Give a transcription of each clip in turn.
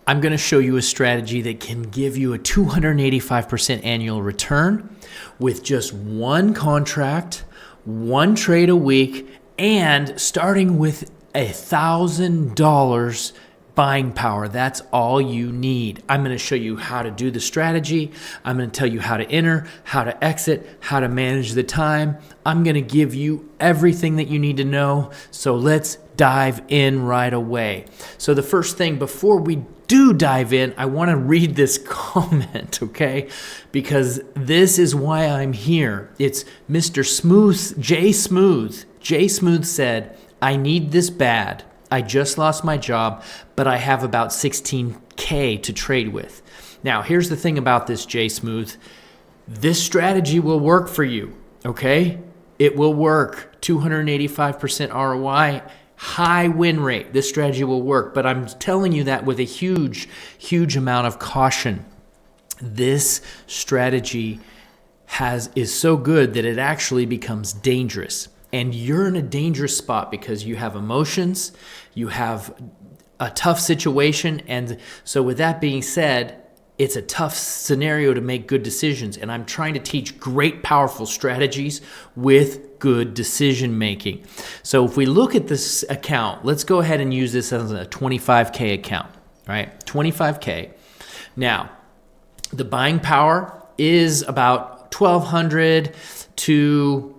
I'm going to show you a strategy that can give you a 285% annual return with just one contract, one trade a week, and starting with $1,000 buying power. That's all you need. I'm going to show you how to do the strategy. I'm going to tell you how to enter, how to exit, how to manage the time. I'm going to give you everything that you need to know. So let's dive in right away. So the first thing, before we do dive in, I want to read this comment, okay? Because this is why I'm here. It's Mr. Smooth, Jay Smooth. Jay Smooth said, "I need this bad. I just lost my job, but I have about 16K to trade with." Now, here's the thing about this, Jay Smooth. This strategy will work for you, okay? It will work. 285% ROI, high win rate. This strategy will work, but I'm telling you that with a huge, huge amount of caution. This strategy is so good that it actually becomes dangerous. And you're in a dangerous spot because you have emotions, you have a tough situation. And so with that being said, it's a tough scenario to make good decisions. And I'm trying to teach great, powerful strategies with good decision making. So if we look at this account, let's go ahead and use this as a 25K account, right? 25K. Now, the buying power is about 1,200 to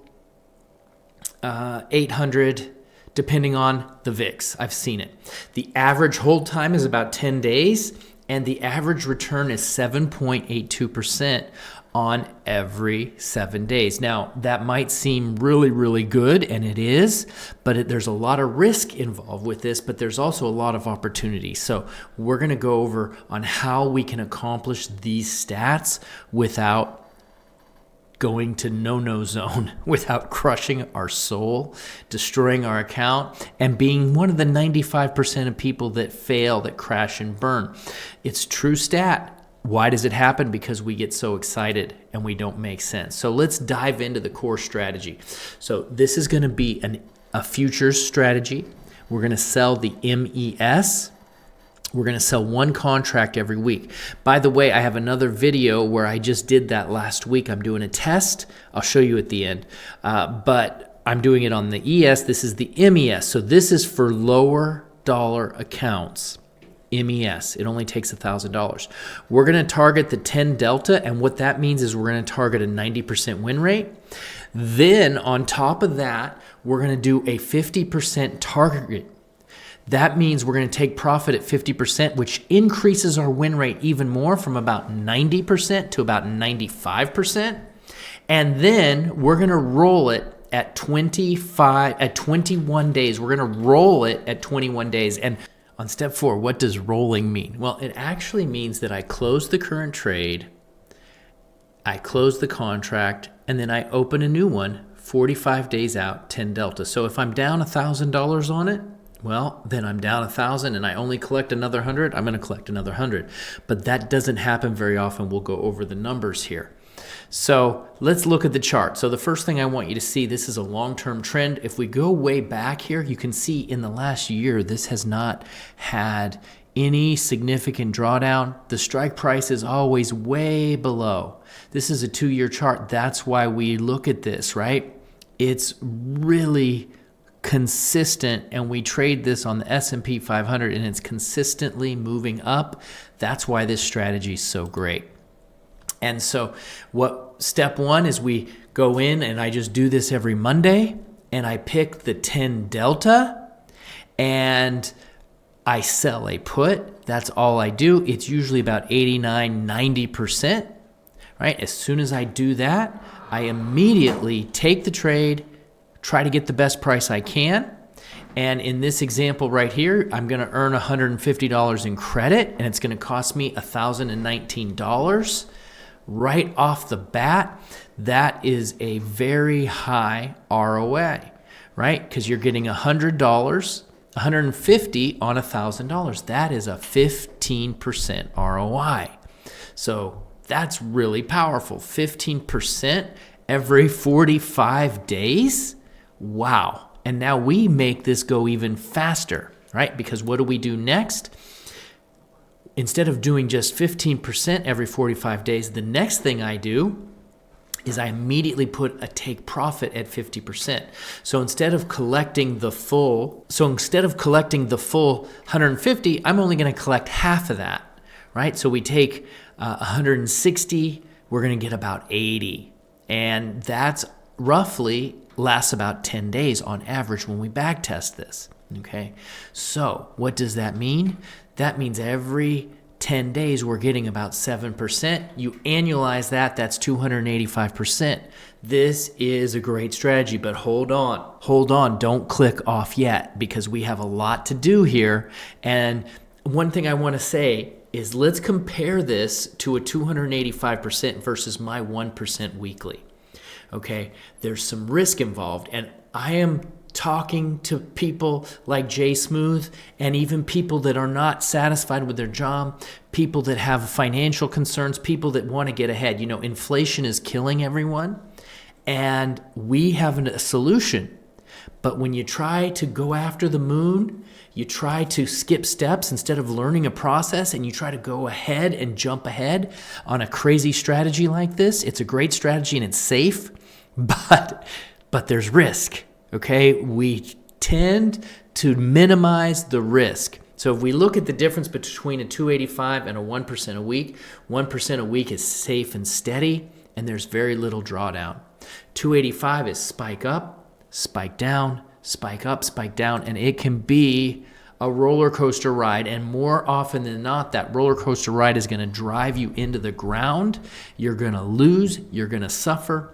800, depending on the VIX. I've seen it. The average hold time is about 10 days, and the average return is 7.82% on every 7 days. Now, that might seem really, really good, and it is, but there's a lot of risk involved with this, but there's also a lot of opportunity. So we're going to go over on how we can accomplish these stats without going to no-no zone, without crushing our soul, destroying our account, and being one of the 95% of people that fail, that crash and burn. It's true stat. Why does it happen? Because we get so excited and we don't make sense. So let's dive into the core strategy. So this is going to be a futures strategy. We're going to sell the MES. We're going to sell one contract every week. By the way, I have another video where I just did that last week. I'm doing a test. I'll show you at the end. But I'm doing it on the ES. This is the MES. So this is for lower dollar accounts. MES. It only takes $1,000. We're going to target the 10 delta. And what that means is we're going to target a 90% win rate. Then on top of that, we're going to do a 50% target. That means we're going to take profit at 50%, which increases our win rate even more from about 90% to about 95%. And then we're going to roll it at 21 days. We're going to roll it at 21 days. And on step 4, what does rolling mean? Well, it actually means that I close the current trade, I close the contract, and then I open a new one 45 days out, 10 delta. So if I'm down $1,000 on it, well, then I'm down 1,000 and I only collect another 100. I'm going to collect another 100. But that doesn't happen very often. We'll go over the numbers here. So let's look at the chart. So the first thing I want you to see, this is a long-term trend. If we go way back here, you can see in the last year, this has not had any significant drawdown. The strike price is always way below. This is a 2-year chart. That's why we look at this, right? It's really consistent, and we trade this on the S&P 500 and it's consistently moving up. That's why this strategy is so great. And so step 1 is we go in, and I just do this every Monday, and I pick the 10 delta and I sell a put. That's all I do. It's usually about 89-90%, right? As soon as I do that, I immediately take the trade, try to get the best price I can. And in this example right here, I'm going to earn $150 in credit, and it's going to cost me $1,019 right off the bat. That is a very high ROA, right? Because you're getting $100, $150 on $1,000. That is a 15% ROI. So that's really powerful. 15% every 45 days. Wow. And now we make this go even faster, right? Because what do we do next? instead of doing just 15% every 45 days, the next thing I do is I immediately put a take profit at 50%. So instead of collecting the full 150, I'm only going to collect half of that, right? So we take 160, we're going to get about 80. And that's roughly lasts about 10 days on average when we back test this, okay? So what does that mean? That means every 10 days, we're getting about 7%. You annualize that, that's 285%. This is a great strategy, but hold on, don't click off yet, because we have a lot to do here. And one thing I want to say is let's compare this to a 285% versus my 1% weekly. Okay, there's some risk involved, and I am talking to people like Jay Smooth, and even people that are not satisfied with their job, people that have financial concerns, people that want to get ahead. You know, inflation is killing everyone, and we have a solution. But when you try to go after the moon, you try to skip steps instead of learning a process, and you try to go ahead and jump ahead on a crazy strategy like this. It's a great strategy and it's safe, but there's risk. Okay, we tend to minimize the risk. So if we look at the difference between a 285 and a 1% a week, 1% a week is safe and steady, and there's very little drawdown. 285 is spike up, spike down, spike up, spike down, and it can be a roller coaster ride. And more often than not, that roller coaster ride is going to drive you into the ground. You're going to lose, you're going to suffer.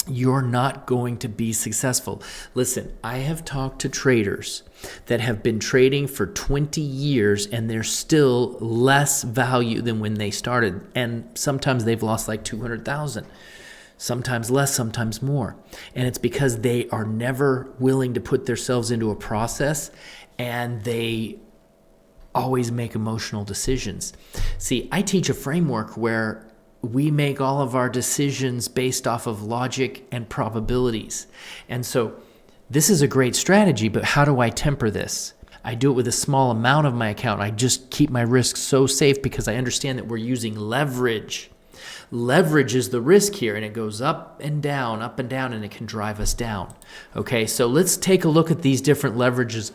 You're not going to be successful. Listen, I have talked to traders that have been trading for 20 years and they're still less value than when they started. And sometimes they've lost like 200,000, sometimes less, sometimes more. And it's because they are never willing to put themselves into a process, and they always make emotional decisions. See, I teach a framework where we make all of our decisions based off of logic and probabilities. And so this is a great strategy, but how do I temper this? I do it with a small amount of my account. I just keep my risk so safe because I understand that we're using leverage. Leverage is the risk here, and it goes up and down, and it can drive us down. Okay, so let's take a look at these different leverages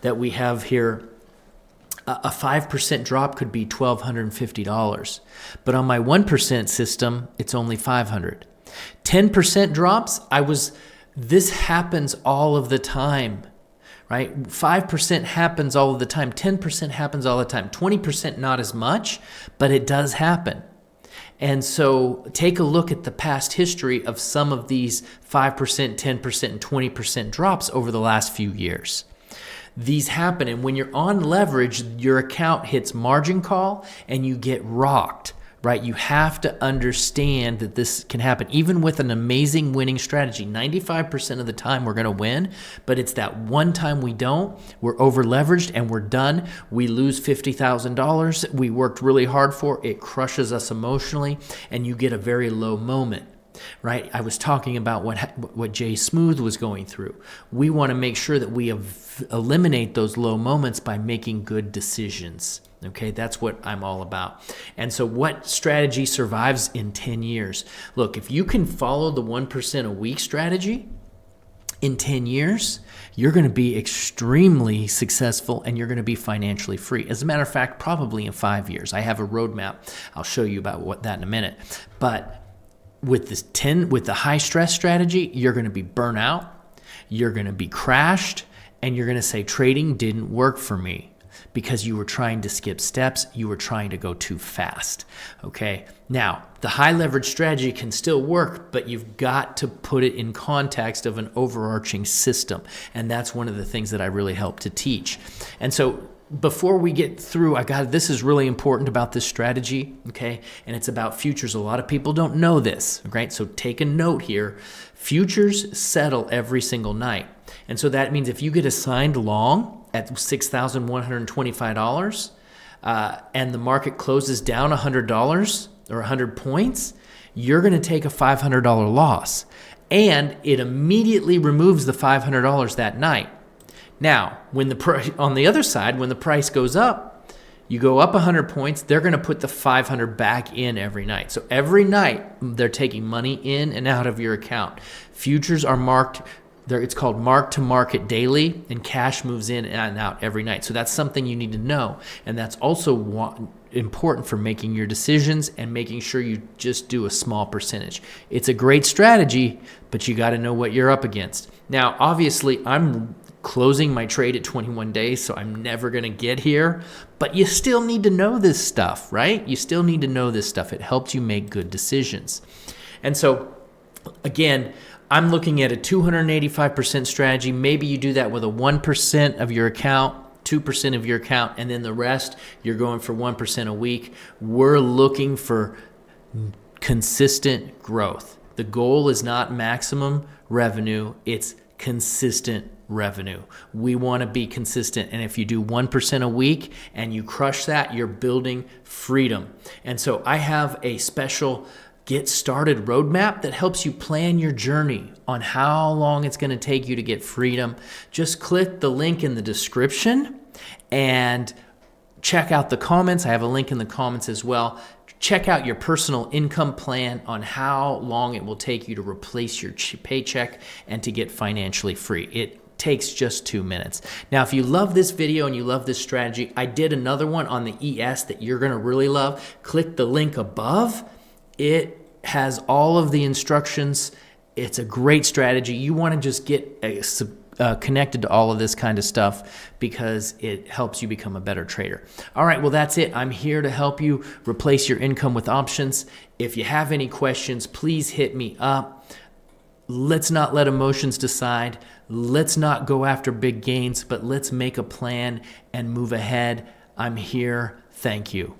that we have here. A 5% drop could be $1,250. But on my 1% system, it's only $500. 10% drops, this happens all of the time, right? 5% happens all of the time. 10% happens all the time. 20% not as much, but it does happen. And so take a look at the past history of some of these 5%, 10%, and 20% drops over the last few years. These happen, and when you're on leverage, your account hits margin call and you get rocked, right? You have to understand that this can happen. Even with an amazing winning strategy, 95% of the time we're going to win, but it's that one time we don't, we're over leveraged and we're done. We lose $50,000 we worked really hard for. It crushes us emotionally, and you get a very low moment. Right? I was talking about what Jay Smooth was going through. We want to make sure that we eliminate those low moments by making good decisions. Okay, that's what I'm all about. And so what strategy survives in 10 years? Look, if you can follow the 1% a week strategy in 10 years, you're going to be extremely successful and you're going to be financially free. As a matter of fact, probably in 5 years. I have a roadmap. I'll show you about that in a minute. But with the high stress strategy, you're going to be burnt out, you're going to be crashed, and you're going to say trading didn't work for me because you were trying to skip steps, you were trying to go too fast. Okay? Now, the high leverage strategy can still work, but you've got to put it in context of an overarching system. And that's one of the things that I really help to teach. And so before we get through, this is really important about this strategy, okay? And it's about futures. A lot of people don't know this, right? So take a note here. Futures settle every single night. And so that means if you get assigned long at $6,125 and the market closes down $100 or 100 points, you're going to take a $500 loss. And it immediately removes the $500 that night. Now, on the other side, when the price goes up, You go up 100 points, they're going to put the 500 back in every night. So every night they're taking money in and out of your account. Futures are marked. It's called mark to market daily, and cash moves in and out every night. So that's something you need to know. And that's also important for making your decisions and making sure you just do a small percentage. It's a great strategy, but you got to know what you're up against. Now, obviously, I'm closing my trade at 21 days, so I'm never going to get here. But you still need to know this stuff, right? You still need to know this stuff. It helps you make good decisions. And so, again, I'm looking at a 285% strategy. Maybe you do that with a 1% of your account, 2% of your account, and then the rest, you're going for 1% a week. We're looking for consistent growth. The goal is not maximum revenue, it's consistent revenue. We want to be consistent. And if you do 1% a week and you crush that, you're building freedom. And so I have a special Get Started roadmap that helps you plan your journey on how long it's going to take you to get freedom. Just click the link in the description and check out the comments. I have a link in the comments as well. Check out your personal income plan on how long it will take you to replace your paycheck and to get financially free. It takes just 2 minutes. Now, if you love this video and you love this strategy, I did another one on the ES that you're going to really love. Click the link above. It has all of the instructions. It's a great strategy. You want to just get connected to all of this kind of stuff because it helps you become a better trader. All right, well, that's it. I'm here to help you replace your income with options. If you have any questions, please hit me up. Let's not let emotions decide. Let's not go after big gains, but let's make a plan and move ahead. I'm here. Thank you.